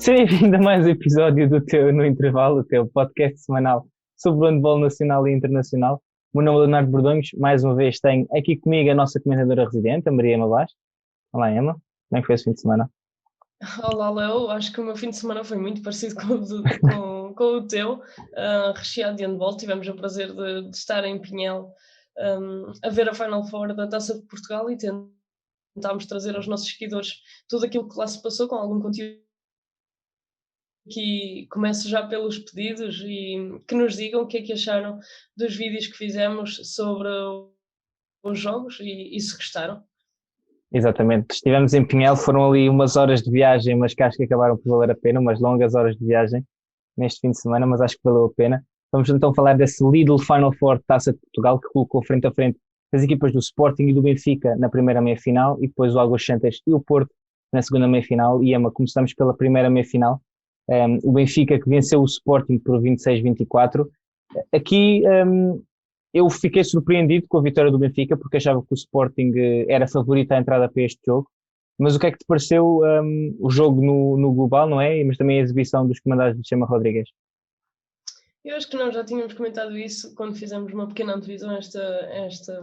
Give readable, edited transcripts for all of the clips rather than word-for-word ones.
Seja bem-vindo a mais um episódio do teu No Intervalo, o teu podcast semanal sobre o handball nacional e internacional. O meu nome é Leonardo Bordonhos, mais uma vez tenho aqui comigo a nossa comentadora residente, a Maria Emma Vaz. Olá, Emma, como é que foi esse fim de semana? Olá, Léo. Acho que o meu fim de semana foi muito parecido com o teu, recheado de handball. Tivemos o prazer de estar em Pinhel, a ver a Final Four da Taça de Portugal e tentámos trazer aos nossos seguidores tudo aquilo que lá se passou com algum conteúdo. Que começo já pelos pedidos e que nos digam o que é que acharam dos vídeos que fizemos sobre os jogos e se gostaram. Exatamente, estivemos em Pinhel, foram ali umas horas de viagem, mas que acho que acabaram por valer a pena, umas longas horas de viagem neste fim de semana, mas acho que valeu a pena. Vamos então falar desse Lidl Final Four Taça de Portugal, que colocou frente a frente as equipas do Sporting e do Benfica na primeira meia-final, e depois o Águas Santas e o Porto na segunda meia-final. E Emma, começamos pela primeira meia-final. O Benfica que venceu o Sporting por 26-24. Aqui eu fiquei surpreendido com a vitória do Benfica, porque achava que o Sporting era favorito à entrada para este jogo. Mas o que é que te pareceu o jogo no global, não é? Mas também a exibição dos comandados de Chema Rodrigues? Eu acho que nós já tínhamos comentado isso quando fizemos uma pequena antevisão a esta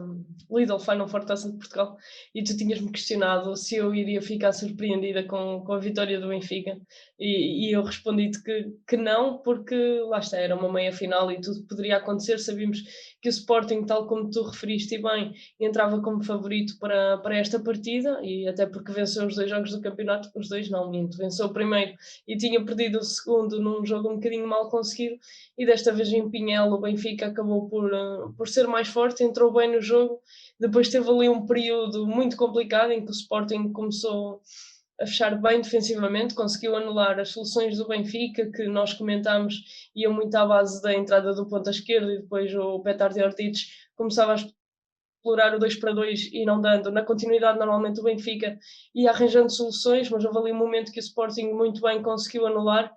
Lidl Final Four Taça de Portugal, e tu tinhas-me questionado se eu iria ficar surpreendida com a vitória do Benfica, e eu respondi-te que não, porque lá está, era uma meia-final e tudo poderia acontecer. Sabíamos que o Sporting, tal como tu referiste bem, entrava como favorito para esta partida, e até porque venceu os dois jogos do campeonato, os dois não, minto, venceu o primeiro e tinha perdido o segundo num jogo um bocadinho mal conseguido, e desta vez em Pinhel o Benfica acabou por ser mais forte, entrou bem no jogo. Depois teve ali um período muito complicado em que o Sporting começou a fechar bem defensivamente, conseguiu anular as soluções do Benfica, que nós comentámos, iam muito à base da entrada do ponta esquerda, e depois o Petar de Ortiz começava a explorar o 2 para 2 e não dando. Na continuidade, normalmente o Benfica ia arranjando soluções, mas houve ali um momento que o Sporting muito bem conseguiu anular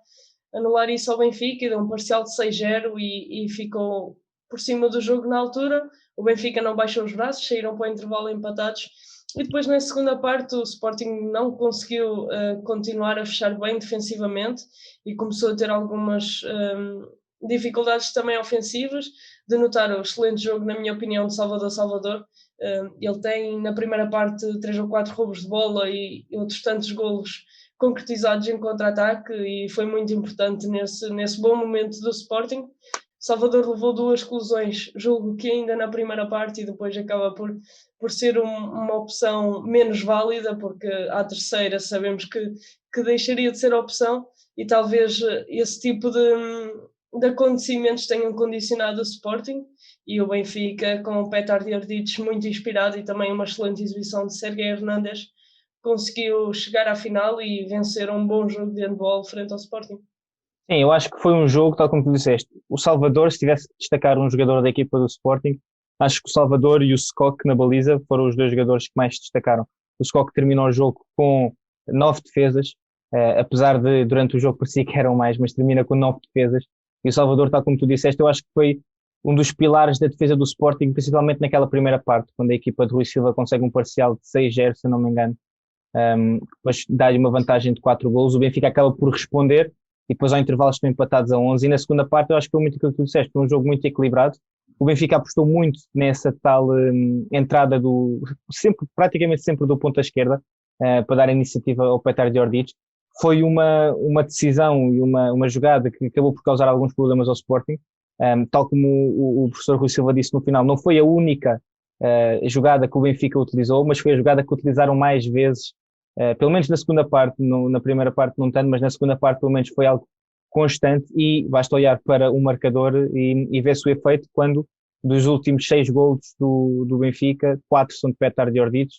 isso ao Benfica, e deu um parcial de 6-0 e ficou por cima do jogo na altura. O Benfica não baixou os braços, saíram para o intervalo empatados, e depois na segunda parte o Sporting não conseguiu continuar a fechar bem defensivamente e começou a ter algumas dificuldades também ofensivas. De notar o excelente jogo, na minha opinião, de Salvador. Ele tem na primeira parte 3 ou 4 roubos de bola e outros tantos golos concretizados em contra-ataque, e foi muito importante nesse bom momento do Sporting. Salvador levou 2 exclusões, julgo que ainda na primeira parte, e depois acaba por ser uma opção menos válida, porque à terceira sabemos que deixaria de ser a opção, e talvez esse tipo de acontecimentos tenham condicionado o Sporting. E o Benfica, com o Petar de Ardites muito inspirado e também uma excelente exibição de Serguei Hernández, conseguiu chegar à final e vencer um bom jogo de handball frente ao Sporting. Sim, eu acho que foi um jogo, tal como tu disseste. O Salvador, se tivesse que destacar um jogador da equipa do Sporting, acho que o Salvador e o Skok na baliza foram os dois jogadores que mais destacaram. O Skok terminou o jogo com 9 defesas, apesar de durante o jogo parecia que eram mais, mas termina com 9 defesas. E o Salvador, tal como tu disseste, eu acho que foi um dos pilares da defesa do Sporting, principalmente naquela primeira parte, quando a equipa de Rui Silva consegue um parcial de 6-0, se eu não me engano. Depois dá-lhe uma vantagem de 4 golos, o Benfica acaba por responder, e depois ao intervalo estão empatados a 11, e na segunda parte eu acho que foi muito aquilo que tu disseste, foi um jogo muito equilibrado. O Benfica apostou muito nessa tal entrada praticamente sempre do ponta esquerda, para dar a iniciativa ao Petar de Ordic. Foi uma decisão e uma jogada que acabou por causar alguns problemas ao Sporting, tal como o professor Rui Silva disse no final. Não foi a única jogada que o Benfica utilizou, mas foi a jogada que utilizaram mais vezes, pelo menos na segunda parte. Na primeira parte não tanto, mas na segunda parte pelo menos foi algo constante, e basta olhar para o marcador e ver-se o efeito quando dos últimos 6 golos do Benfica, 4 são de Petar de Ordic,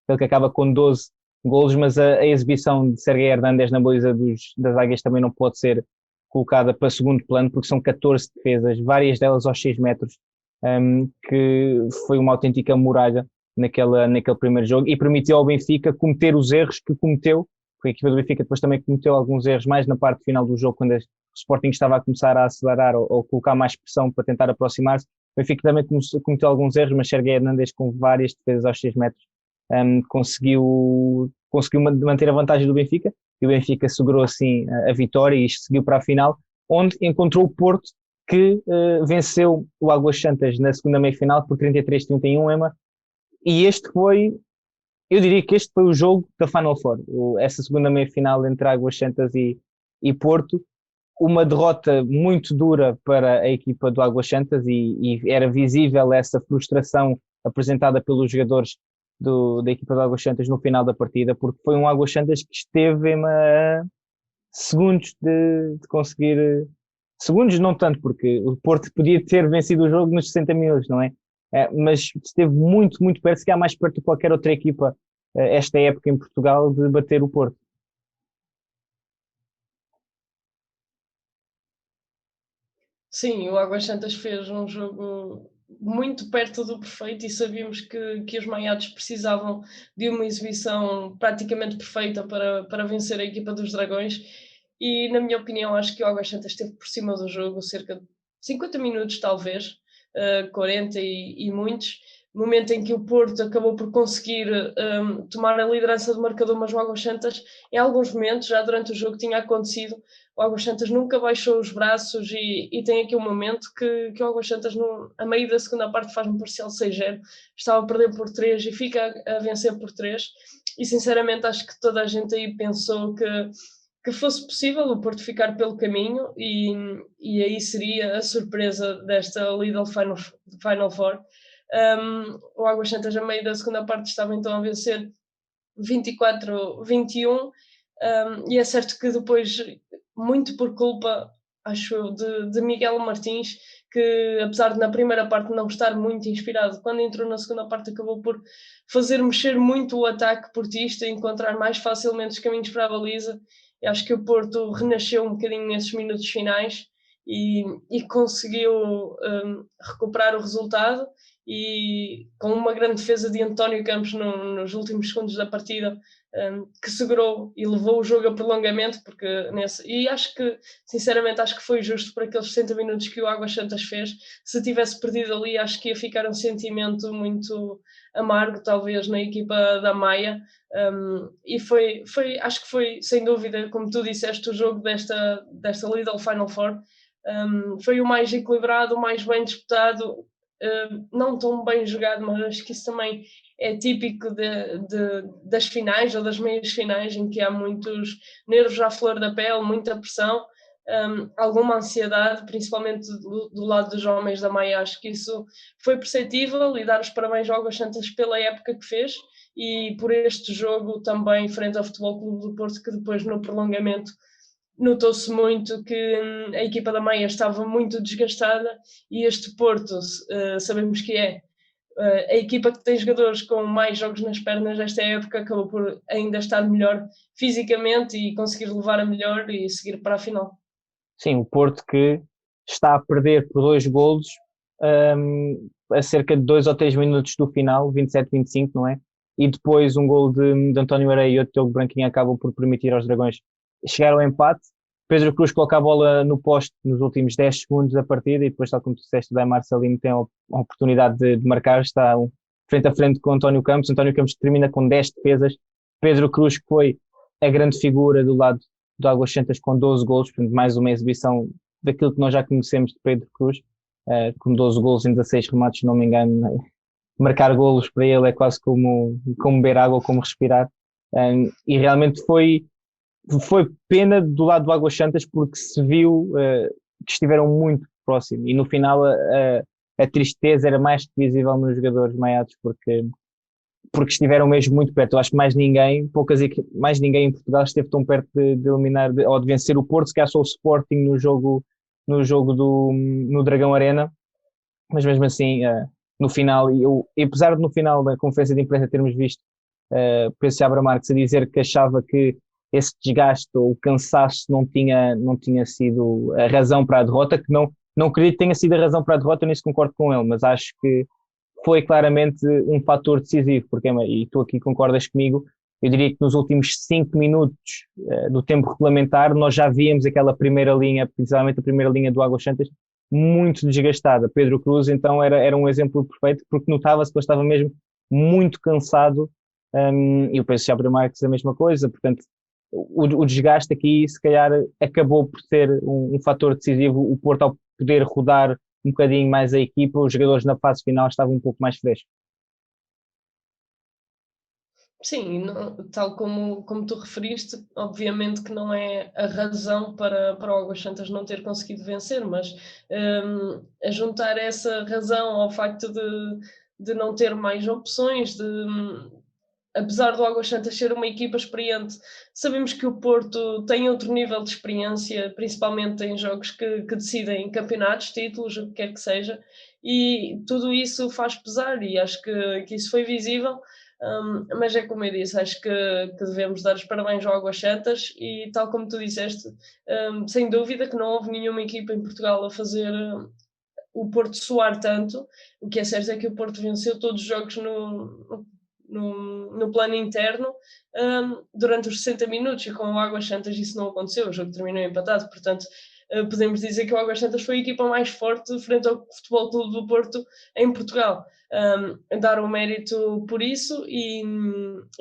ele que acaba com 12 golos, mas a exibição de Serguei Hernández na baliza das Águias também não pode ser colocada para segundo plano, porque são 14 defesas, várias delas aos 6 metros, que foi uma autêntica muralha naquele primeiro jogo, e permitiu ao Benfica cometer os erros que cometeu, porque a equipa do Benfica depois também cometeu alguns erros mais na parte final do jogo, quando o Sporting estava a começar a acelerar ou colocar mais pressão para tentar aproximar-se. O Benfica também cometeu alguns erros, mas Serguei Hernández, com várias defesas aos 6 metros, conseguiu manter a vantagem do Benfica, e o Benfica segurou assim a vitória e seguiu para a final, onde encontrou o Porto, que venceu o Águas Santas na segunda meia-final por 33-31, Emma, e eu diria que este foi o jogo da Final Four, essa segunda meia-final entre Águas Santas e Porto, uma derrota muito dura para a equipa do Águas Santas e era visível essa frustração apresentada pelos jogadores da equipa do Águas Santas no final da partida, porque foi um Águas Santas que esteve a segundos de conseguir, segundos não tanto, porque o Porto podia ter vencido o jogo nos 60 minutos, não é? Mas esteve muito, muito perto, se calhar mais perto de qualquer outra equipa esta época em Portugal de bater o Porto. Sim, o Águas Santas fez um jogo muito perto do perfeito e sabíamos que os Maiados precisavam de uma exibição praticamente perfeita para vencer a equipa dos Dragões e, na minha opinião, acho que o Águas Santas esteve por cima do jogo cerca de 50 minutos, talvez, 40 e muitos, momento em que o Porto acabou por conseguir tomar a liderança do marcador, mas o Águas Santas, em alguns momentos, já durante o jogo, tinha acontecido. O Águas Santas nunca baixou os braços e tem aqui um momento que o Águas Santas, a meio da segunda parte, faz um parcial 6-0, estava a perder por 3 e fica a vencer por 3. E sinceramente acho que toda a gente aí pensou que fosse possível o Porto ficar pelo caminho e aí seria a surpresa desta Lidl Final Four. O Águas Santas, a meio da segunda parte, estava então a vencer 24-21, e é certo que depois, muito por culpa, acho eu, de Miguel Martins, que apesar de na primeira parte não estar muito inspirado, quando entrou na segunda parte acabou por fazer mexer muito o ataque portista, encontrar mais facilmente os caminhos para a baliza. Eu acho que o Porto renasceu um bocadinho nesses minutos finais e conseguiu recuperar o resultado, e com uma grande defesa de António Campos nos últimos segundos da partida, que segurou e levou o jogo a prolongamento, e acho que, sinceramente, acho que foi justo por aqueles 60 minutos que o Águas Santas fez. Se tivesse perdido ali, acho que ia ficar um sentimento muito amargo, talvez, na equipa da Maia, e acho que foi, sem dúvida, como tu disseste, o jogo desta Lidl Final Four. Foi o mais equilibrado, o mais bem disputado, não tão bem jogado, mas acho que isso também é típico das finais ou das meias finais, em que há muitos nervos à flor da pele, muita pressão, alguma ansiedade, principalmente do lado dos homens da Maia. Acho que isso foi perceptível, e dar os parabéns ao Águas Santas pela época que fez e por este jogo também frente ao Futebol Clube do Porto, que depois no prolongamento notou-se muito que a equipa da Maia estava muito desgastada, e este Porto, sabemos que é a equipa que tem jogadores com mais jogos nas pernas desta época, acabou por ainda estar melhor fisicamente e conseguir levar a melhor e seguir para a final. Sim, o Porto que está a perder por 2 golos a cerca de 2 ou 3 minutos do final, 27-25, não é? E depois um gol de António Areia e outro Diogo Branquinho acabam por permitir aos Dragões chegar ao empate. Pedro Cruz coloca a bola no poste nos últimos 10 segundos da partida e depois, tal como tu disseste, o Daimar Salino tem a oportunidade de marcar, está frente a frente com António Campos. António Campos termina com 10 defesas. Pedro Cruz, que foi a grande figura do lado do Águas Santas, com 12 golos, portanto, mais uma exibição daquilo que nós já conhecemos de Pedro Cruz, com 12 golos em 16 remates, se não me engano. Marcar golos para ele é quase como beber água ou como respirar. E realmente foi pena do lado do Águas Santas, porque se viu que estiveram muito próximos e no final a tristeza era mais que visível nos jogadores maiados, porque estiveram mesmo muito perto. Eu acho que mais ninguém em Portugal esteve tão perto de eliminar ou de vencer o Porto, se calhar só o Sporting no jogo no Dragão Arena, mas mesmo assim no final, e apesar de no final da conferência de imprensa termos visto o Pedro Seabra Marques a dizer que achava que esse desgaste ou cansaço não tinha sido a razão para a derrota, que não acredito que tenha sido a razão para a derrota, eu nisso concordo com ele, mas acho que foi claramente um fator decisivo, porque, e tu aqui concordas comigo, eu diria que nos últimos 5 minutos do tempo regulamentar nós já víamos aquela primeira linha, principalmente a primeira linha do Águas Santas, muito desgastada. Pedro Cruz então era um exemplo perfeito, porque notava-se que ele estava mesmo muito cansado, e o Pedro Seabra Marques a mesma coisa, portanto o desgaste aqui, se calhar, acabou por ser um fator decisivo. O Porto, ao poder rodar um bocadinho mais a equipa, os jogadores na fase final estavam um pouco mais frescos. Sim, tal como tu referiste, obviamente que não é a razão para o Águas Santas não ter conseguido vencer, mas a juntar essa razão ao facto de não ter mais opções, apesar do Águas Santas ser uma equipa experiente, sabemos que o Porto tem outro nível de experiência, principalmente em jogos que decidem campeonatos, títulos, o que quer que seja, e tudo isso faz pesar, e acho que isso foi visível. Mas é como eu disse, acho que devemos dar os parabéns ao Águas Santas e tal como tu disseste, sem dúvida que não houve nenhuma equipa em Portugal a fazer o Porto suar tanto. O que é certo é que o Porto venceu todos os jogos no plano interno durante os 60 minutos, e com o Águas Santas isso não aconteceu, o jogo terminou empatado, portanto podemos dizer que o Águas Santas foi a equipa mais forte frente ao Futebol Clube do Porto em Portugal. Dar o mérito por isso e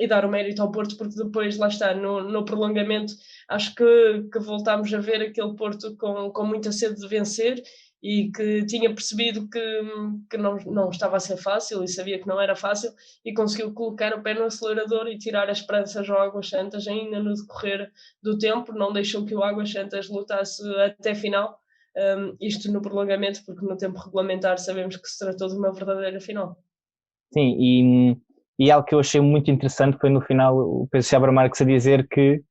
dar o mérito ao Porto, porque depois, lá está, no prolongamento, acho que voltámos a ver aquele Porto com muita sede de vencer e que tinha percebido que não estava a ser fácil e sabia que não era fácil e conseguiu colocar o pé no acelerador e tirar as esperanças ao Águas Santas ainda no decorrer do tempo, não deixou que o Águas Santas lutasse até final, isto no prolongamento, porque no tempo regulamentar sabemos que se tratou de uma verdadeira final. Sim, e algo que eu achei muito interessante foi no final o Pedro Chabrão Marques a dizer que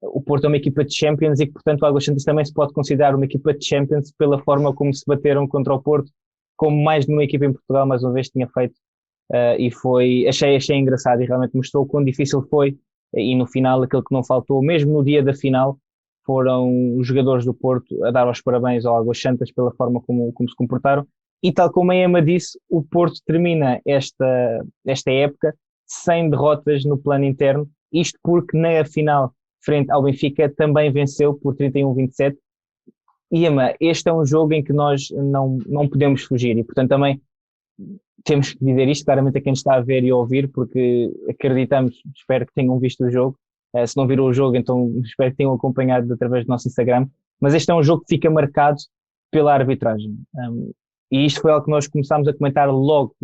o Porto é uma equipa de Champions e que, portanto, o Águas Santas também se pode considerar uma equipa de Champions pela forma como se bateram contra o Porto, como mais nenhuma equipa em Portugal mais uma vez tinha feito. E achei engraçado e realmente mostrou o quão difícil foi. E no final, aquilo que não faltou, mesmo no dia da final, foram os jogadores do Porto a dar os parabéns ao Águas Santas pela forma como se comportaram. E tal como a Emma disse, o Porto termina esta época sem derrotas no plano interno, isto porque na final, frente ao Benfica, também venceu por 31-27. E Emma, este é um jogo em que nós não podemos fugir e, portanto, também temos que dizer isto claramente a quem está a ver e a ouvir, porque acreditamos, espero que tenham visto o jogo. Se não viram o jogo, então espero que tenham acompanhado através do nosso Instagram. Mas este é um jogo que fica marcado pela arbitragem. E isto foi algo que nós começámos a comentar logo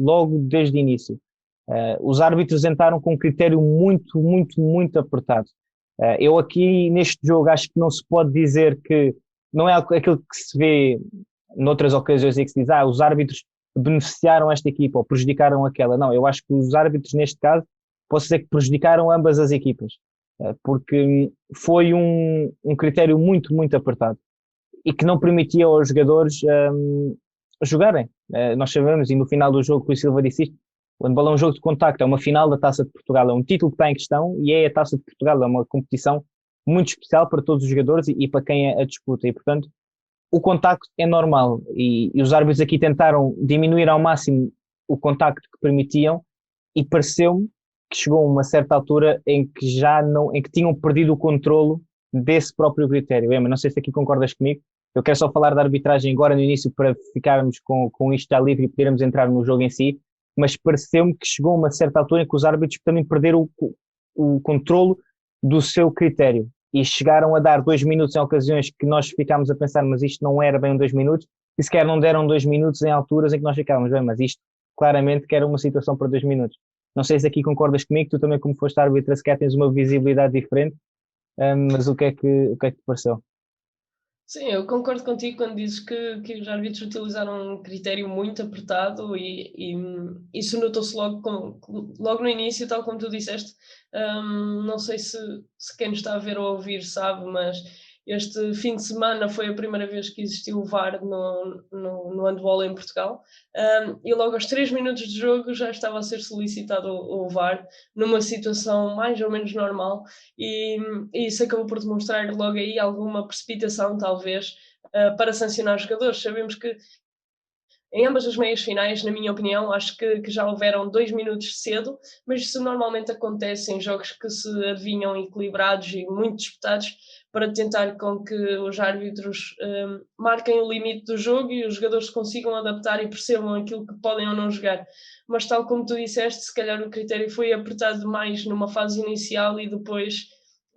desde o início. Os árbitros entraram com um critério muito, muito, muito apertado. Eu aqui neste jogo acho que não se pode dizer que não é aquilo que se vê noutras ocasiões em que se diz os árbitros beneficiaram esta equipa ou prejudicaram aquela. Não, eu acho que os árbitros neste caso posso dizer que prejudicaram ambas as equipas, porque foi um critério muito, muito apertado e que não permitia aos jogadores jogarem. Nós sabemos, e no final do jogo, o Rui Silva disse isto, o handball é um jogo de contacto, é uma final da Taça de Portugal, é um título que está em questão e é a Taça de Portugal, é uma competição muito especial para todos os jogadores e para quem a disputa, e portanto o contacto é normal e os árbitros aqui tentaram diminuir ao máximo o contacto que permitiam e pareceu-me que chegou a uma certa altura em que em que tinham perdido o controlo desse próprio critério. Emma, não sei se aqui concordas comigo, eu quero só falar da arbitragem agora no início para ficarmos com isto já livre e podermos entrar no jogo em si, mas pareceu-me que chegou a uma certa altura em que os árbitros também perderam o controlo do seu critério e chegaram a dar 2 minutos em ocasiões que nós ficámos a pensar, mas isto não era bem 2 minutos, e sequer não deram 2 minutos em alturas em que nós ficávamos, bem, mas isto claramente que era uma situação para 2 minutos. Não sei se aqui concordas comigo, tu também como foste árbitra, sequer tens uma visibilidade diferente, mas o que é que te pareceu? Sim, eu concordo contigo quando dizes que os árbitros utilizaram um critério muito apertado e isso notou-se logo no início, tal como tu disseste. Não sei se quem nos está a ver ou a ouvir sabe, mas este fim de semana foi a primeira vez que existiu o VAR no handball em Portugal. E logo aos 3 minutos de jogo já estava a ser solicitado o VAR numa situação mais ou menos normal. E isso acabou por demonstrar logo aí alguma precipitação, talvez, para sancionar os jogadores. Sabemos que em ambas as meias finais, na minha opinião, acho que já houveram 2 minutos cedo, mas isso normalmente acontece em jogos que se adivinham equilibrados e muito disputados, para tentar com que os árbitros marquem o limite do jogo e os jogadores se consigam adaptar e percebam aquilo que podem ou não jogar. Mas tal como tu disseste, se calhar o critério foi apertado demais numa fase inicial e depois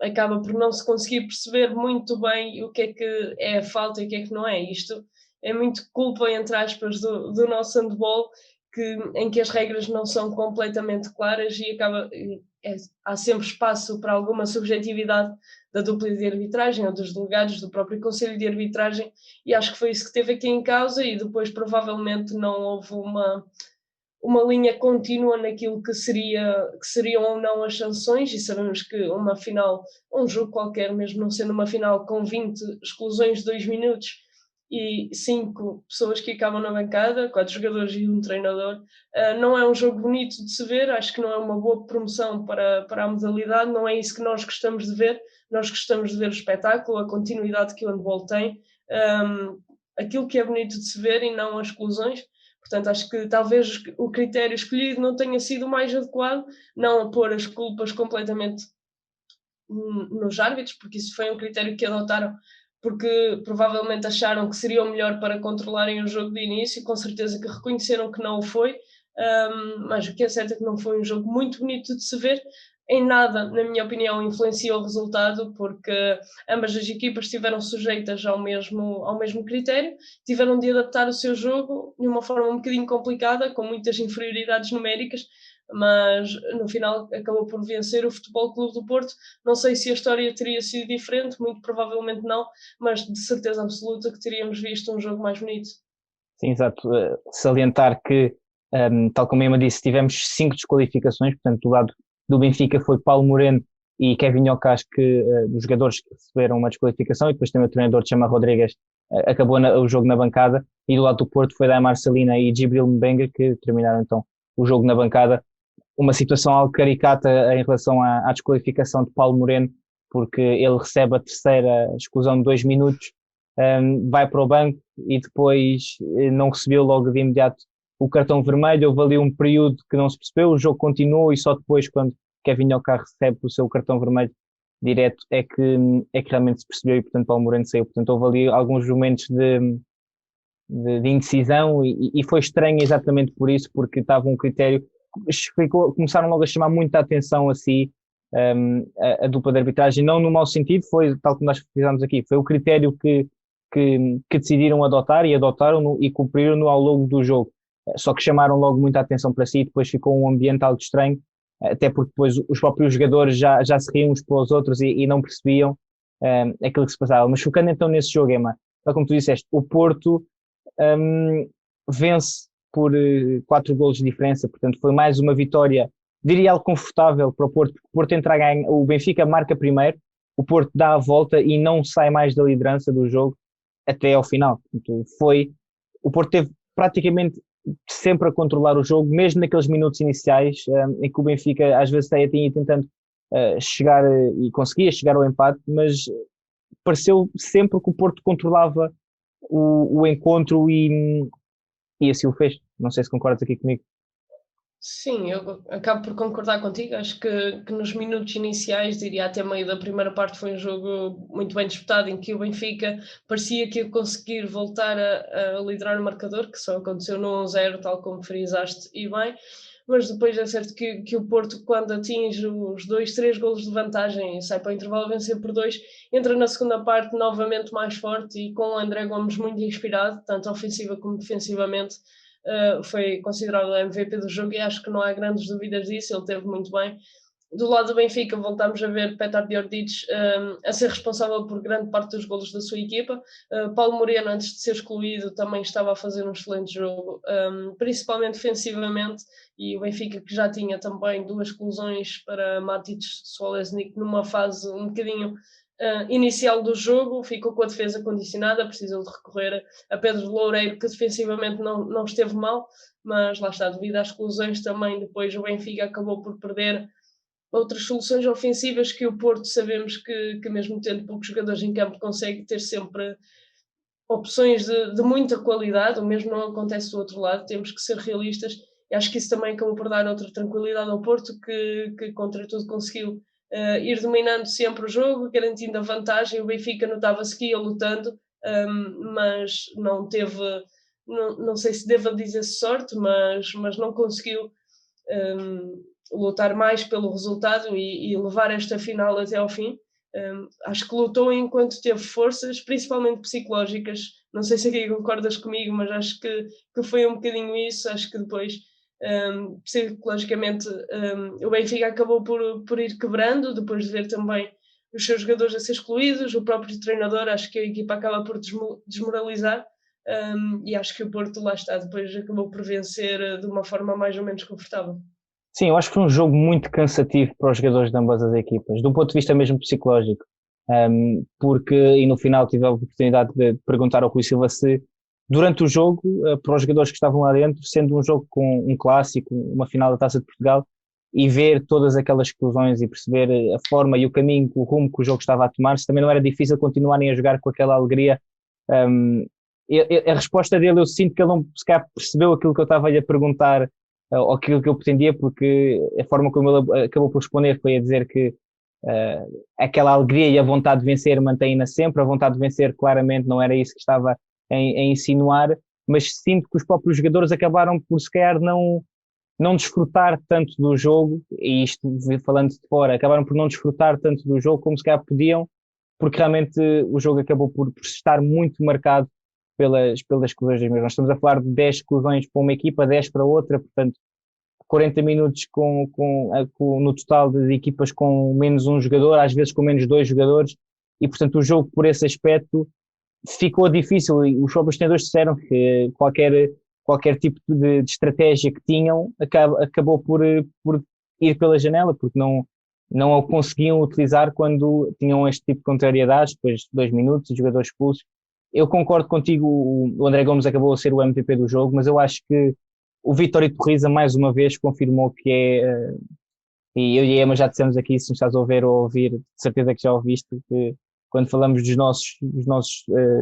acaba por não se conseguir perceber muito bem o que é a falta e o que é que não é. Isto é muito culpa, entre aspas, do nosso handball, em que as regras não são completamente claras e há sempre espaço para alguma subjetividade da dupla de arbitragem ou dos delegados do próprio Conselho de Arbitragem, e acho que foi isso que teve aqui em causa, e depois provavelmente não houve uma linha contínua naquilo que seriam ou não as sanções, e sabemos que uma final, um jogo qualquer, mesmo não sendo uma final com 20 exclusões de 2 minutos e 5 pessoas que acabam na bancada, 4 jogadores e um treinador, não é um jogo bonito de se ver, acho que não é uma boa promoção para a modalidade, não é isso que nós gostamos de ver. Nós gostamos de ver o espetáculo, a continuidade que o handball tem, aquilo que é bonito de se ver e não as exclusões. Portanto, acho que talvez o critério escolhido não tenha sido o mais adequado, não a pôr as culpas completamente nos árbitros, porque isso foi um critério que adotaram porque provavelmente acharam que seria o melhor para controlarem o jogo de início, com certeza que reconheceram que não o foi, mas o que é certo é que não foi um jogo muito bonito de se ver. Em nada, na minha opinião, influenciou o resultado, porque ambas as equipas estiveram sujeitas ao mesmo critério, tiveram de adaptar o seu jogo de uma forma um bocadinho complicada, com muitas inferioridades numéricas, mas no final acabou por vencer o Futebol Clube do Porto. Não sei se a história teria sido diferente, muito provavelmente não, mas de certeza absoluta que teríamos visto um jogo mais bonito. Sim, exato. Salientar que, tal como a Emma disse, tivemos 5 desqualificações, portanto, do lado do Benfica foi Paulo Moreno e Kevin Ocas, dos jogadores que receberam uma desqualificação, e depois também o treinador Chama Rodrigues acabou o jogo na bancada, e do lado do Porto foi Daimar Salina e Djibril Mbenga, que terminaram então o jogo na bancada. Uma situação algo caricata em relação à desqualificação de Paulo Moreno, porque ele recebe a terceira exclusão de 2 minutos, vai para o banco e depois não recebeu logo de imediato o cartão vermelho. Houve ali um período que não se percebeu, o jogo continuou, e só depois, quando Kevin Ocar recebe o seu cartão vermelho direto, é que realmente se percebeu, e portanto Paulo Moreno saiu. Portanto, houve ali alguns momentos de indecisão, e foi estranho exatamente por isso, porque estava um critério, começaram logo a chamar muita atenção a si, a dupla de arbitragem, não no mau sentido, foi tal como nós fizemos aqui, foi o critério que decidiram adotar, e adotaram e cumpriram-no ao longo do jogo, só que chamaram logo muita atenção para si, e depois ficou um ambiente algo estranho, até porque depois os próprios jogadores já se riam uns pelos outros e não percebiam aquilo que se passava. Mas focando então nesse jogo, Emma, tal como tu disseste, o Porto vence por 4 golos de diferença, portanto foi mais uma vitória, diria algo confortável para o Porto, porque o Porto entra a ganhar, o Benfica marca primeiro, o Porto dá a volta e não sai mais da liderança do jogo até ao final. Portanto, o Porto teve praticamente sempre a controlar o jogo, mesmo naqueles minutos iniciais, em que o Benfica às vezes até tinha tentando chegar e conseguia chegar ao empate, mas pareceu sempre que o Porto controlava o encontro, e assim o fez. Não sei se concordas aqui comigo. Sim, eu acabo por concordar contigo. Acho que nos minutos iniciais, diria até meio da primeira parte, foi um jogo muito bem disputado, em que o Benfica parecia que ia conseguir voltar a liderar o marcador, que só aconteceu no 1-0, tal como frisaste e bem. Mas depois é certo que o Porto, quando atinge os 2, 3 golos de vantagem e sai para o intervalo vencer por 2, entra na segunda parte novamente mais forte e com o André Gomes muito inspirado, tanto ofensiva como defensivamente. Foi considerado o MVP do jogo e acho que não há grandes dúvidas disso, ele teve muito bem. Do lado do Benfica voltámos a ver Petar Djordjic a ser responsável por grande parte dos golos da sua equipa. Paulo Moreno, antes de ser excluído, também estava a fazer um excelente jogo, principalmente defensivamente, e o Benfica, que já tinha também 2 exclusões para Matic Solesnik numa fase um bocadinho inicial do jogo, ficou com a defesa condicionada, precisou de recorrer a Pedro Loureiro, que defensivamente não esteve mal, mas lá está, devido às exclusões também, depois o Benfica acabou por perder outras soluções ofensivas que o Porto sabemos que mesmo tendo poucos jogadores em campo consegue ter sempre opções de muita qualidade. O mesmo não acontece do outro lado, temos que ser realistas, e acho que isso também acabou por dar outra tranquilidade ao Porto, que contra tudo conseguiu ir dominando sempre o jogo, garantindo a vantagem. O Benfica notava-se que ia lutando, mas não teve, não sei se devo dizer sorte, mas não conseguiu lutar mais pelo resultado e levar esta final até ao fim. Acho que lutou enquanto teve forças, principalmente psicológicas. Não sei se aqui concordas comigo, mas acho que foi um bocadinho isso. Acho que depois, psicologicamente, o Benfica acabou por ir quebrando, depois de ver também os seus jogadores a ser excluídos, o próprio treinador, acho que a equipa acaba por desmoralizar. E acho que o Porto, lá está, depois acabou por vencer de uma forma mais ou menos confortável. Sim, eu acho que foi um jogo muito cansativo para os jogadores de ambas as equipas, do ponto de vista mesmo psicológico. Porque, e no final tive a oportunidade de perguntar ao Rui Silva se, durante o jogo, para os jogadores que estavam lá dentro, sendo um jogo com um clássico, uma final da Taça de Portugal, e ver todas aquelas exclusões e perceber a forma e o caminho, o rumo que o jogo estava a tomar, se também não era difícil continuarem a jogar com aquela alegria. Um, a resposta dele, eu sinto que ele não se calhar percebeu aquilo que eu estava a perguntar ou aquilo que eu pretendia, porque a forma como ele acabou por responder foi a dizer que aquela alegria e a vontade de vencer mantém-na sempre, a vontade de vencer claramente não era isso que estava a insinuar, mas sinto que os próprios jogadores acabaram por se calhar não desfrutar tanto do jogo, e isto falando de fora, acabaram por não desfrutar tanto do jogo como se calhar podiam, porque realmente o jogo acabou por estar muito marcado pelas exclusões das mesmas. Nós estamos a falar de 10 exclusões para uma equipa, 10 para outra, portanto 40 minutos no total de equipas com menos um jogador, às vezes com menos dois jogadores, e portanto o jogo por esse aspecto ficou difícil, e os próprios treinadores disseram que qualquer tipo de estratégia que tinham acabou por ir pela janela, porque não o conseguiam utilizar quando tinham este tipo de contrariedades, depois de 2 minutos, e jogadores expulsos. Eu concordo contigo, o André Gomes acabou a ser o MVP do jogo, mas eu acho que o Vítor Torriza mais uma vez confirmou que e eu e a Emma já dissemos aqui, se nos estás a ouvir ou a ouvir, de certeza que já ouviste, que quando falamos dos nossos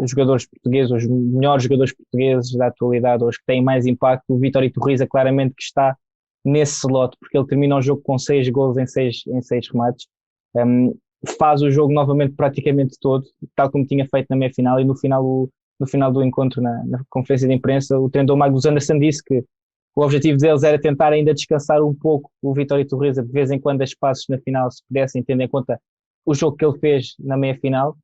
jogadores portugueses, os melhores jogadores portugueses da atualidade, os que têm mais impacto, o Vítor Torriza claramente que está nesse slot, porque ele termina o jogo com 6 golos em seis remates, faz o jogo novamente praticamente todo, tal como tinha feito na meia-final, e no final do encontro, na conferência de imprensa, o treinador Magnus Andersson disse que o objetivo deles era tentar ainda descansar um pouco o Vitória Torreza, de vez em quando as passos na final se pudessem, tendo em conta o jogo que ele fez na meia-final,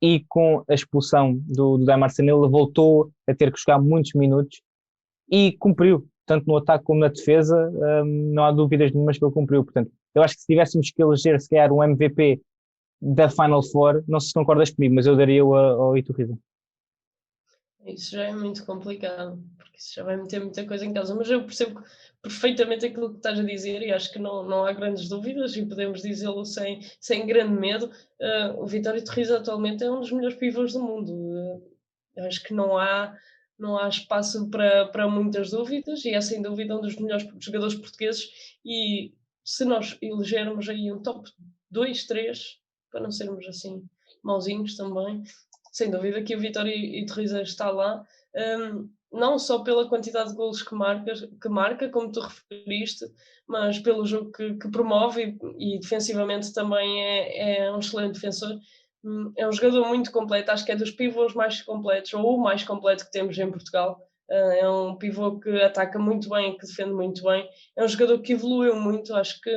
e com a expulsão do Damarson ele voltou a ter que jogar muitos minutos e cumpriu, tanto no ataque como na defesa, não há dúvidas nenhumas que ele cumpriu. Portanto, eu acho que se tivéssemos que eleger se calhar um MVP da Final Four, não sei se concordas comigo, mas eu daria-o ao Iturriza. Isso já é muito complicado, porque isso já vai meter muita coisa em causa. Mas eu percebo perfeitamente aquilo que estás a dizer e acho que não há grandes dúvidas e podemos dizê-lo sem grande medo. O Vitória Torres atualmente é um dos melhores pivôs do mundo. Acho que não há espaço para muitas dúvidas e é sem dúvida um dos melhores jogadores portugueses. E se nós elegermos aí um top 2, 3, para não sermos assim mauzinhos também, sem dúvida que o Vitória e Torriza está lá, não só pela quantidade de golos que marca, como tu referiste, mas pelo jogo que promove e defensivamente também é um excelente defensor. É um jogador muito completo, acho que é dos pivôs mais completos, ou o mais completo que temos em Portugal. É um pivô que ataca muito bem, que defende muito bem. É um jogador que evoluiu muito, acho que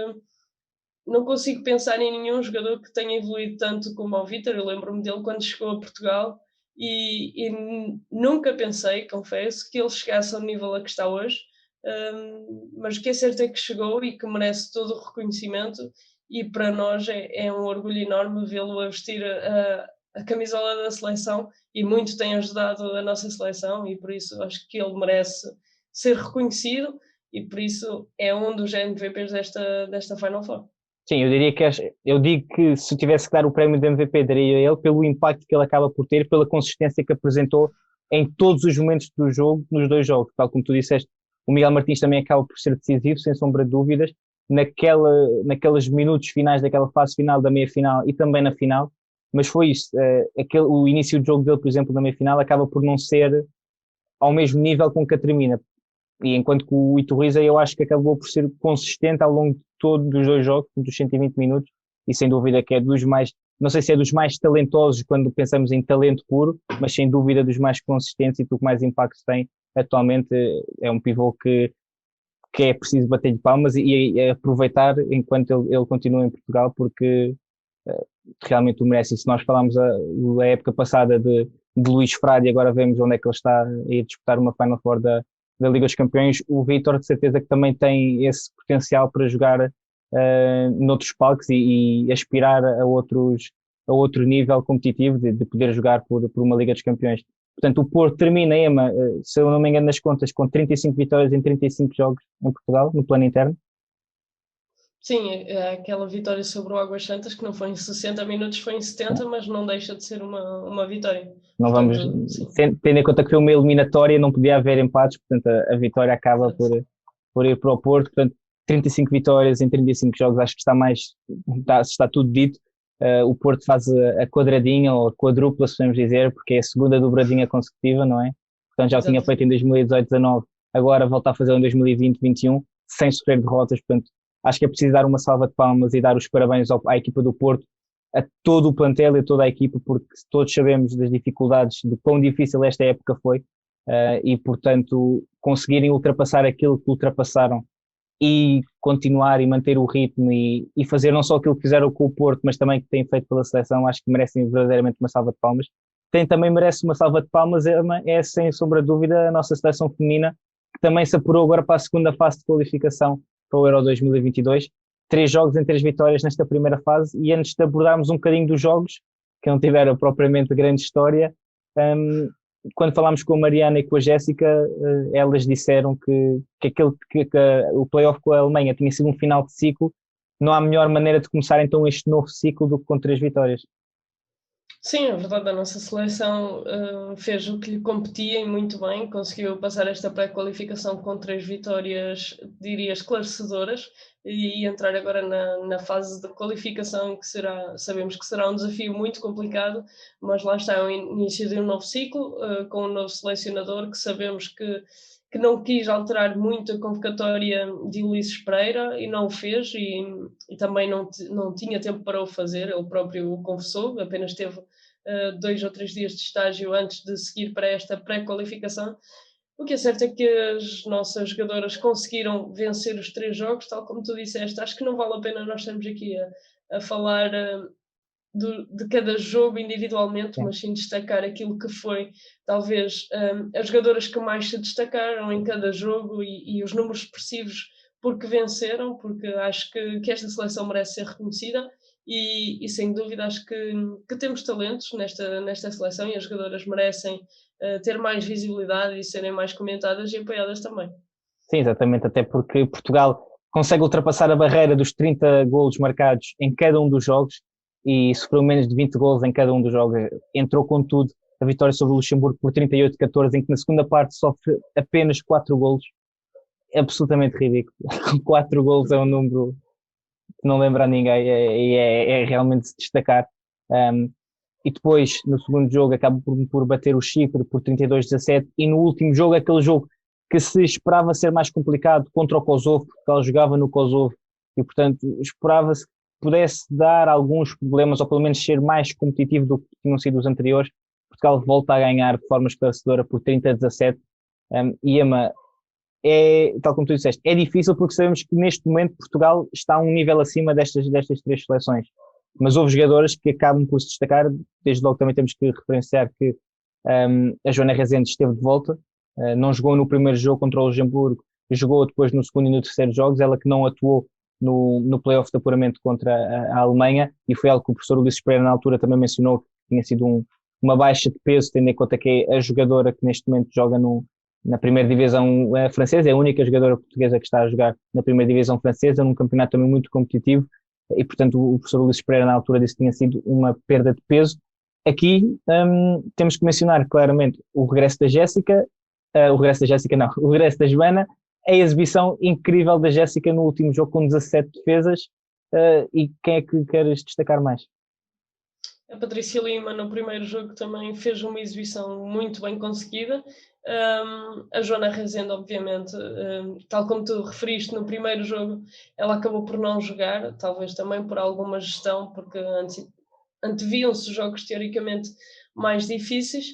não consigo pensar em nenhum jogador que tenha evoluído tanto como o Vítor. Eu lembro-me dele quando chegou a Portugal e nunca pensei, confesso, que ele chegasse ao nível a que está hoje. Mas o que é certo é que chegou e que merece todo o reconhecimento, e para nós é um orgulho enorme vê-lo a vestir a camisola da seleção, e muito tem ajudado a nossa seleção, e por isso acho que ele merece ser reconhecido, e por isso é um dos MVPs desta Final Four. Sim, eu diria que eu digo que se eu tivesse que dar o prémio de MVP, daria a ele pelo impacto que ele acaba por ter, pela consistência que apresentou em todos os momentos do jogo, nos dois jogos. Tal como tu disseste, o Miguel Martins também acaba por ser decisivo, sem sombra de dúvidas, naqueles minutos finais daquela fase final da meia-final e também na final, mas foi isso. O início do jogo dele, por exemplo, na meia-final, acaba por não ser ao mesmo nível com que a termina. E enquanto que o Iturriza eu acho que acabou por ser consistente ao longo de todos os dois jogos, dos 120 minutos, e sem dúvida que é dos mais, não sei se é dos mais talentosos quando pensamos em talento puro, mas sem dúvida dos mais consistentes e do que mais impacto tem atualmente. É um pivô que é preciso bater-lhe palmas e aproveitar enquanto ele continua em Portugal, porque realmente o merece. E se nós falarmos a época passada de Luís Frade e agora vemos onde é que ele está a ir disputar uma Final Four da Liga dos Campeões, o Vítor de certeza que também tem esse potencial para jogar noutros palcos e aspirar a outro nível competitivo de poder jogar por uma Liga dos Campeões. Portanto, o Porto termina, Ema, se eu não me engano nas contas, com 35 vitórias em 35 jogos em Portugal, no plano interno. Sim, aquela vitória sobre o Águas Santas, que não foi em 60 minutos, foi em 70, mas não deixa de ser uma vitória. Não vamos, Portanto, sim. tendo em conta que foi uma eliminatória, não podia haver empates, portanto a vitória acaba por ir para o Porto. Portanto, 35 vitórias em 35 jogos, acho que está tudo dito. O Porto faz a quadradinha ou a quadrupla, se podemos dizer, porque é a segunda dobradinha consecutiva, não é? Portanto, já o tinha feito em 2018-19, agora volta a fazer em 2020-21, sem sofrer derrotas. Portanto, acho que é preciso dar uma salva de palmas e dar os parabéns à equipa do Porto, a todo o plantel e a toda a equipa, porque todos sabemos das dificuldades, de quão difícil esta época foi, e portanto conseguirem ultrapassar aquilo que ultrapassaram e continuar e manter o ritmo e fazer não só aquilo que fizeram com o Porto, mas também que têm feito pela seleção, acho que merecem verdadeiramente uma salva de palmas. Quem também merece uma salva de palmas é sem sombra de dúvida a nossa seleção feminina, que também se apurou agora para a segunda fase de qualificação para o Euro 2022, 3 jogos em 3 vitórias nesta primeira fase. E antes de abordarmos um bocadinho dos jogos, que não tiveram propriamente grande história, quando falámos com a Mariana e com a Jéssica, elas disseram que o play-off com a Alemanha tinha sido um final de ciclo. Não há melhor maneira de começar então este novo ciclo do que com 3 vitórias. Sim, é verdade, a nossa seleção fez o que lhe competia e muito bem, conseguiu passar esta pré-qualificação com 3 vitórias, diria, esclarecedoras, e entrar agora na fase de qualificação, que sabemos que será um desafio muito complicado, mas lá está o início de um novo ciclo, com um novo selecionador, que sabemos que não quis alterar muito a convocatória de Ulisses Pereira e não o fez, e também não tinha tempo para o fazer, ele próprio o confessou, apenas teve 2 ou 3 dias de estágio antes de seguir para esta pré-qualificação. O que é certo é que as nossas jogadoras conseguiram vencer os 3 jogos, tal como tu disseste. Acho que não vale a pena nós estarmos aqui a falar de cada jogo individualmente, Sim. mas sim destacar aquilo que foi, talvez, as jogadoras que mais se destacaram em cada jogo e os números expressivos porque venceram, porque acho que esta seleção merece ser reconhecida e sem dúvida acho que temos talentos nesta seleção e as jogadoras merecem ter mais visibilidade e serem mais comentadas e apoiadas também. Sim, exatamente, até porque Portugal consegue ultrapassar a barreira dos 30 golos marcados em cada um dos jogos e sofreu menos de 20 golos em cada um dos jogos. Entrou com tudo a vitória sobre o Luxemburgo por 38-14, em que na segunda parte sofre apenas 4 golos. É absolutamente ridículo. 4 golos é um número que não lembra a ninguém e é realmente se destacar. E depois, no segundo jogo, acaba por bater o Chipre por 32-17 e no último jogo, aquele jogo que se esperava ser mais complicado contra o Kosovo, porque ela jogava no Kosovo e, portanto, esperava-se que pudesse dar alguns problemas ou pelo menos ser mais competitivo do que tinham sido os anteriores. Portugal volta a ganhar de forma esclarecedora por 30-17. E Ema, tal como tu disseste, é difícil porque sabemos que neste momento Portugal está a um nível acima destas 3 seleções. Mas houve jogadoras que acabam por se destacar. Desde logo também temos que referenciar que a Joana Rezende esteve de volta, não jogou no primeiro jogo contra o Luxemburgo, jogou depois no segundo e no terceiro jogos, ela que não atuou no play-off de apuramento contra a Alemanha, e foi algo que o professor Ulisses Pereira na altura também mencionou, que tinha sido uma baixa de peso, tendo em conta que é a jogadora que neste momento joga na primeira divisão francesa, é a única jogadora portuguesa que está a jogar na primeira divisão francesa, num campeonato também muito competitivo, e portanto o professor Ulisses Pereira na altura disse que tinha sido uma perda de peso. Aqui temos que mencionar claramente o regresso da Jéssica, o regresso da Joana, a exibição incrível da Jéssica no último jogo com 17 defesas, e quem é que queres destacar mais? A Patrícia Lima no primeiro jogo também fez uma exibição muito bem conseguida. A Joana Rezende, obviamente, tal como tu referiste no primeiro jogo, ela acabou por não jogar, talvez também por alguma gestão, porque anteviam-se jogos teoricamente mais difíceis.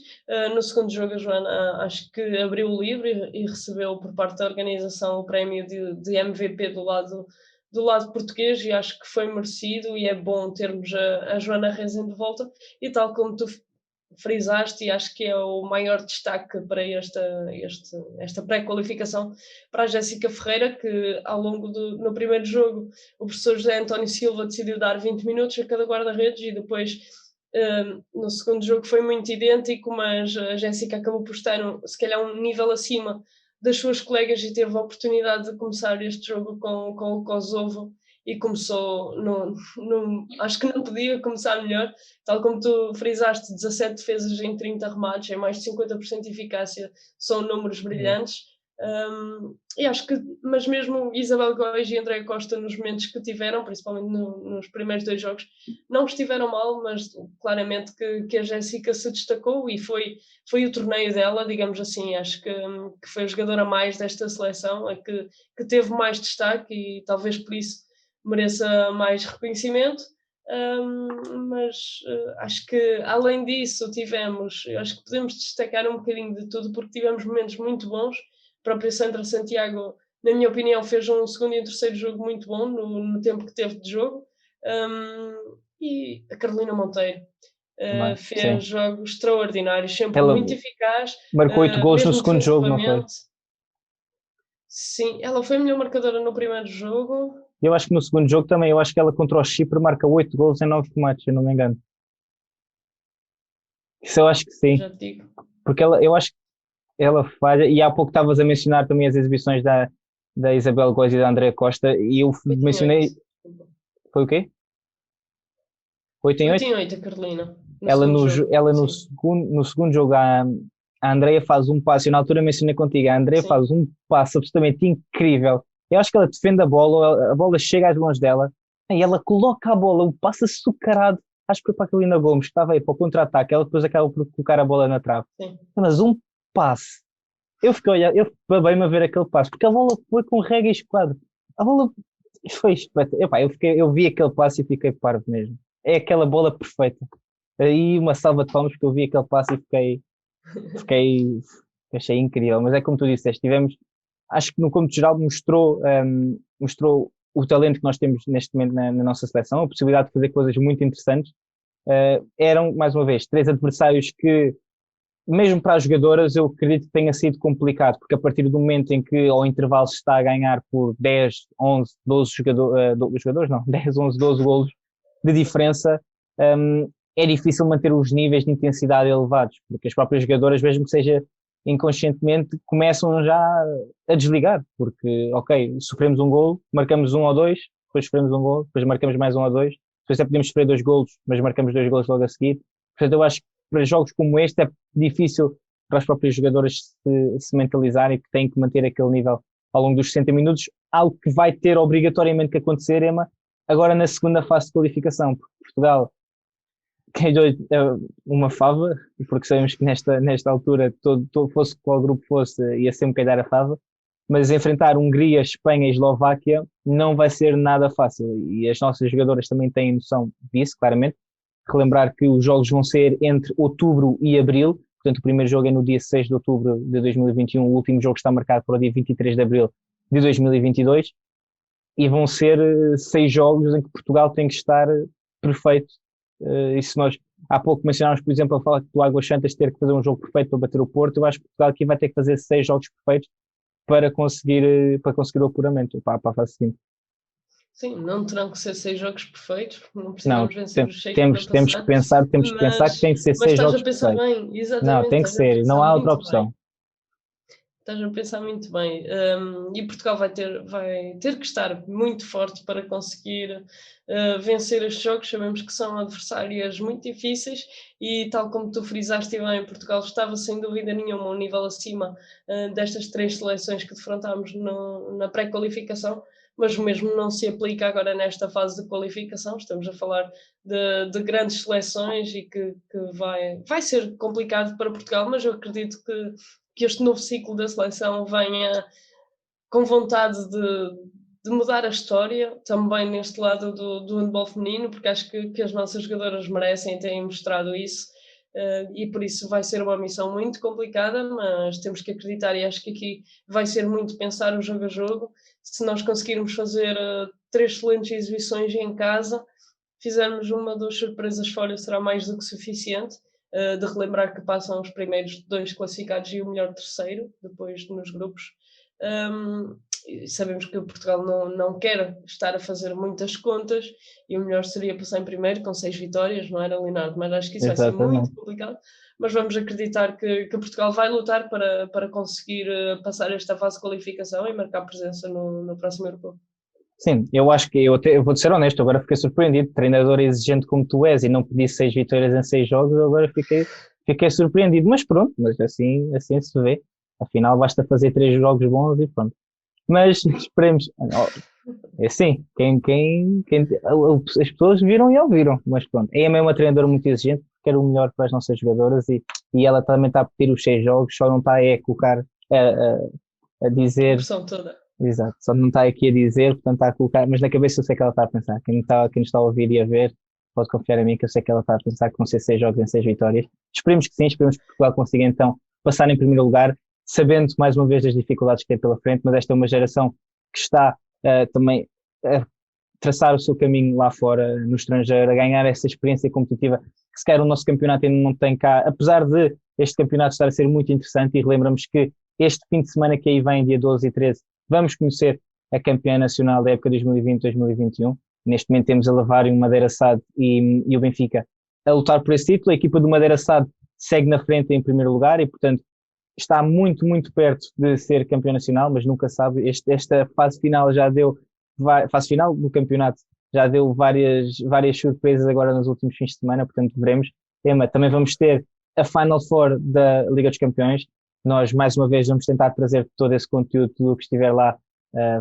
No segundo jogo, a Joana acho que abriu o livro e recebeu por parte da organização o prémio de MVP do lado do lado português e acho que foi merecido e é bom termos a Joana Rezende de volta e tal como tu frisaste, e acho que é o maior destaque para esta pré-qualificação para a Jéssica Ferreira, que ao longo no primeiro jogo o professor José António Silva decidiu dar 20 minutos a cada guarda-redes e depois no segundo jogo foi muito idêntico, mas a Jéssica acabou por estar se calhar um nível acima das suas colegas e teve a oportunidade de começar este jogo com o Kosovo e começou, acho que não podia começar melhor, tal como tu frisaste, 17 defesas em 30 remates, é mais de 50% de eficácia, são números brilhantes. E acho que, mas mesmo Isabel Góes e André Costa, nos momentos que tiveram, principalmente nos primeiros 2 jogos, não estiveram mal, mas claramente que a Jéssica se destacou e foi o torneio dela, digamos assim. Acho que foi a jogadora mais desta seleção, a que teve mais destaque e talvez por isso mereça mais reconhecimento. Mas acho que além disso acho que podemos destacar um bocadinho de tudo porque tivemos momentos muito bons. A própria Sandra Santiago, na minha opinião, fez um segundo e um terceiro jogo muito bom no tempo que teve de jogo. E a Carolina Monteiro fez Sim. jogos extraordinários, sempre Ela muito eficaz, marcou 8 gols no mesmo segundo jogo, não foi? defensivamente. Sim, ela foi a melhor marcadora no primeiro jogo. Eu acho que no segundo jogo também, eu acho que ela contra o Chipre marca 8 gols em 9 remates, se eu não me engano. Isso eu acho que sim, Já te digo. porque eu acho que ela falha, e há pouco estavas a mencionar também as exibições da Isabel Góes e da Andrea Costa, e eu 8 em 8. mencionei, foi o quê? 8 em 8 8? em 8 a Carolina, no Ela segundo no, jogo. ela Sim, no segundo jogo, a Andrea faz um passo, eu na altura mencionei contigo, a Andrea sim. faz um passo absolutamente incrível. Eu acho que ela defende a bola chega às mãos dela, e ela coloca a bola, um passo açucarado, acho que foi para a Carolina Gomes, que estava aí para o contra-ataque, ela depois acaba por colocar a bola na trave. Sim. Mas um passe, eu fiquei a olhar, eu babei-me a ver aquele passe, porque a bola foi com rega e esquadro. A bola foi espetacular. Eu vi aquele passe e fiquei parvo mesmo. É aquela bola perfeita. Aí uma salva de palmas, porque eu vi aquele passe e fiquei, achei incrível. Mas é como tu disseste, acho que no cômputo geral mostrou o talento que nós temos neste momento na nossa seleção, a possibilidade de fazer coisas muito interessantes. Eram, mais uma vez, 3 adversários que, mesmo para as jogadoras, eu acredito que tenha sido complicado, porque a partir do momento em que ao intervalo se está a ganhar por 10, 11, 12 jogadores, não, 10, 11, 12 golos de diferença, é difícil manter os níveis de intensidade elevados, porque as próprias jogadoras, mesmo que seja inconscientemente, começam já a desligar, porque, ok, sofremos um golo, marcamos 1 ou 2, depois sofremos um golo, depois marcamos mais 1 ou 2, depois até podemos sofrer 2 golos, mas marcamos 2 golos logo a seguir. Portanto, eu acho que para jogos como este é difícil para as próprias jogadoras se mentalizarem que têm que manter aquele nível ao longo dos 60 minutos, algo que vai ter obrigatoriamente que acontecer, Emma, agora na segunda fase de qualificação, porque Portugal ganhou uma fava, porque sabemos que nesta altura, fosse qual grupo fosse, ia sempre calhar a fava, mas enfrentar Hungria, Espanha e Eslováquia não vai ser nada fácil, e as nossas jogadoras também têm noção disso, claramente. Relembrar que os jogos vão ser entre outubro e abril, portanto o primeiro jogo é no dia 6 de outubro de 2021, o último jogo está marcado para o dia 23 de abril de 2022, e vão ser 6 jogos em que Portugal tem que estar perfeito. E se nós há pouco mencionámos, por exemplo, a falar do Águas Santas ter que fazer um jogo perfeito para bater o Porto, eu acho que Portugal aqui vai ter que fazer 6 jogos perfeitos para conseguir o apuramento para a fase seguinte. Sim, não terão que ser 6 jogos perfeitos, porque não Não, precisamos vencer os 6 para temos que passar, pensar que tem que ser mas 6 estás a jogos pensar perfeitos. bem, Não, exatamente, tem que estás a ser, não pensar há outra muito bem. opção. Estás a pensar muito bem. E Portugal vai ter que estar muito forte para conseguir vencer estes jogos. Sabemos que são adversárias muito difíceis e, tal como tu frisaste bem, Portugal estava sem dúvida nenhuma um nível acima destas 3 seleções que defrontámos na pré-qualificação, mas o mesmo não se aplica agora nesta fase de qualificação. Estamos a falar de grandes seleções e que vai ser complicado para Portugal, mas eu acredito que este novo ciclo da seleção venha com vontade de mudar a história, também neste lado do handball feminino, porque acho que as nossas jogadoras merecem e têm mostrado isso. e por isso vai ser uma missão muito complicada, mas temos que acreditar e acho que aqui vai ser muito pensar o jogo a jogo. Se nós conseguirmos fazer 3 excelentes exibições em casa, fizermos uma, 2 surpresas fora, será mais do que suficiente. De relembrar que passam os primeiros 2 classificados e o melhor terceiro, depois nos grupos. Sabemos que o Portugal não quer estar a fazer muitas contas e o melhor seria passar em primeiro com 6 vitórias, não era, Leonardo? Mas acho que isso vai ser muito Exatamente. complicado. Mas vamos acreditar que Portugal vai lutar para conseguir passar esta fase de qualificação e marcar presença no próximo Europeu. Sim, eu acho que eu vou-te ser honesto, agora fiquei surpreendido. Treinador exigente como tu és e não pedi 6 vitórias em 6 jogos, agora fiquei surpreendido. Mas pronto, mas assim se vê. Afinal, basta fazer 3 jogos bons e pronto. Mas esperemos. É assim, as pessoas viram e ouviram, mas pronto. A Emma é uma treinadora muito exigente, quer o melhor para as nossas jogadoras e ela também está a pedir os 6 jogos, só não está a colocar a A dizer. pressão toda. Exato, só não está aqui a dizer, portanto está a colocar, mas na cabeça eu sei que ela está a pensar. Quem nos está a ouvir e a ver, pode confiar em mim que eu sei que ela está a pensar que vão ser 6 jogos em 6 vitórias. Esperemos que sim, esperemos que Portugal consiga então passar em primeiro lugar, sabendo mais uma vez das dificuldades que tem pela frente, mas esta é uma geração que está também a traçar o seu caminho lá fora, no estrangeiro, a ganhar essa experiência competitiva que sequer o nosso campeonato ainda não tem cá, apesar de este campeonato estar a ser muito interessante e relembramos que este fim de semana que aí vem, dia 12 e 13, vamos conhecer a campeã nacional da época 2020-2021. Neste momento temos a Lavário, o Madeira SAD e o Benfica a lutar por esse título. A equipa do Madeira SAD segue na frente em primeiro lugar e, portanto, está muito, muito perto de ser campeão nacional, mas nunca sabe. Esta fase final fase final do campeonato já deu várias surpresas agora nos últimos fins de semana, portanto, veremos. Emma, também vamos ter a Final Four da Liga dos Campeões. Nós, mais uma vez, vamos tentar trazer todo esse conteúdo, tudo o que estiver lá.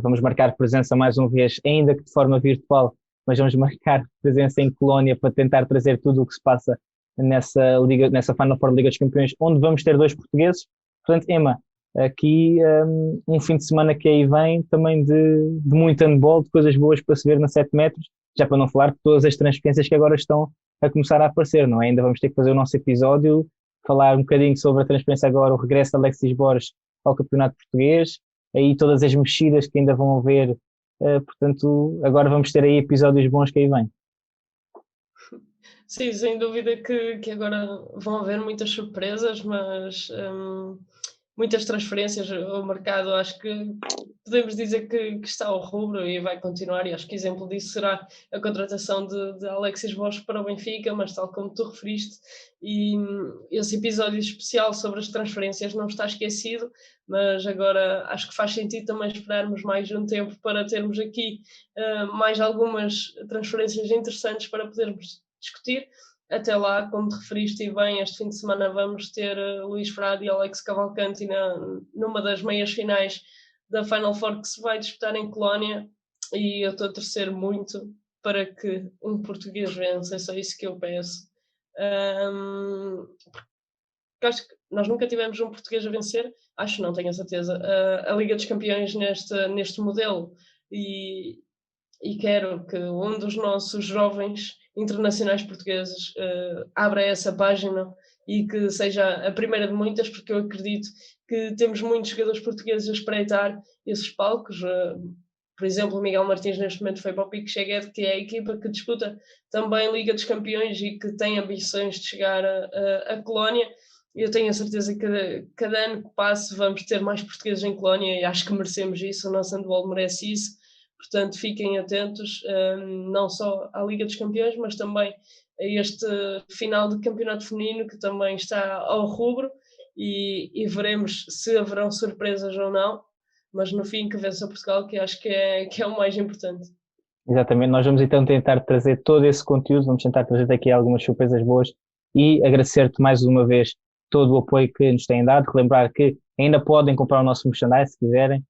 Vamos marcar presença mais uma vez, ainda que de forma virtual, mas vamos marcar presença em Colónia para tentar trazer tudo o que se passa nessa Final Four da Liga dos Campeões, onde vamos ter 2 portugueses. Portanto, Emma, aqui um fim de semana que aí vem também de muito handball, de coisas boas para se ver na 7 metros, já para não falar de todas as transferências que agora estão a começar a aparecer, não é? Ainda vamos ter que fazer o nosso episódio, falar um bocadinho sobre a transferência agora, o regresso de Alexis Borges ao Campeonato Português, aí todas as mexidas que ainda vão haver, portanto, agora vamos ter aí episódios bons que aí vêm. Sim, sem dúvida que agora vão haver muitas surpresas, mas muitas transferências. O mercado, acho que podemos dizer que está ao rubro e vai continuar, e acho que exemplo disso será a contratação de Alexis Borges para o Benfica, mas tal como tu referiste, e esse episódio especial sobre as transferências não está esquecido, mas agora acho que faz sentido também esperarmos mais um tempo para termos aqui mais algumas transferências interessantes para podermos discutir. Até lá, como te referiste e bem, este fim de semana vamos ter Luís Frade e Alex Cavalcanti numa das meias finais da Final Four que se vai disputar em Colónia, e eu estou a torcer muito para que um português vença, é só isso que eu peço. Porque acho que nós nunca tivemos um português a vencer, acho, não tenho a certeza, a Liga dos Campeões neste modelo, e quero que um dos nossos jovens internacionais portugueses abra essa página e que seja a primeira de muitas, porque eu acredito que temos muitos jogadores portugueses a espreitar esses palcos. Por exemplo, o Miguel Martins neste momento foi para o Pique Cheguete, que é a equipa que disputa também a Liga dos Campeões e que tem ambições de chegar a Colónia. Eu tenho a certeza que cada ano que passe vamos ter mais portugueses em Colónia e acho que merecemos isso, o nosso handball merece isso. Portanto, fiquem atentos não só à Liga dos Campeões, mas também a este final de campeonato feminino que também está ao rubro, e veremos se haverão surpresas ou não, mas no fim que vença Portugal, que acho que é o mais importante. Exatamente, nós vamos então tentar trazer todo esse conteúdo, vamos tentar trazer daqui algumas surpresas boas e agradecer-te mais uma vez todo o apoio que nos têm dado. Relembrar que ainda podem comprar o nosso merchandise se quiserem.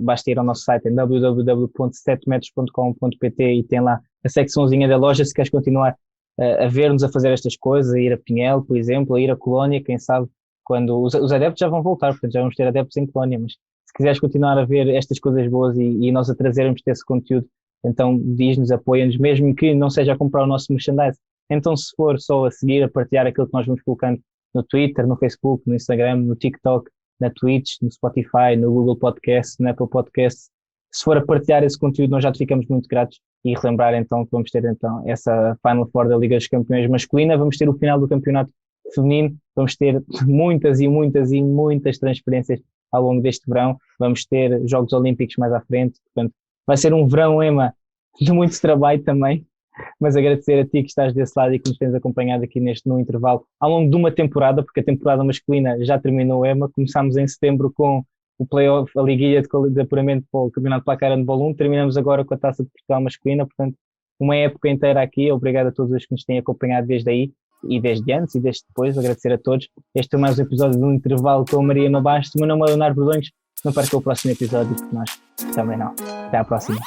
Basta ir ao nosso site em www.7metros.com.pt e tem lá a secçãozinha da loja se queres continuar a ver-nos a fazer estas coisas, a ir a Pinhel, por exemplo, a ir a Colónia, quem sabe, quando os adeptos já vão voltar, portanto já vamos ter adeptos em Colónia, mas se quiseres continuar a ver estas coisas boas e nós a trazermos esse conteúdo, então diz-nos, apoia-nos, mesmo que não seja a comprar o nosso merchandise, Então, se for só a seguir, a partilhar aquilo que nós vamos colocando no Twitter, no Facebook, no Instagram, no TikTok, na Twitch, no Spotify, no Google Podcast, no Apple Podcast, se for a partilhar esse conteúdo, nós já te ficamos muito gratos e relembrar então que vamos ter então essa Final Four da Liga dos Campeões masculina, vamos ter o final do campeonato feminino, vamos ter muitas e muitas e muitas transferências ao longo deste verão, vamos ter Jogos Olímpicos mais à frente, portanto vai ser um verão, Emma, de muito trabalho também, mas agradecer a ti que estás desse lado e que nos tens acompanhado aqui no intervalo ao longo de uma temporada, porque a temporada masculina já terminou, Emma, começámos em setembro com o play-off, a liguilha de apuramento para o Campeonato Placar Handball 1, terminamos agora com a Taça de Portugal masculina, portanto uma época inteira aqui, obrigado a todos os que nos têm acompanhado desde aí, e desde antes e desde depois, agradecer a todos. Este é mais um episódio do Intervalo com a Maria Mabastos. O meu nome é Leonardo Bordões, não perca o próximo episódio, porque nós também não. Até à próxima.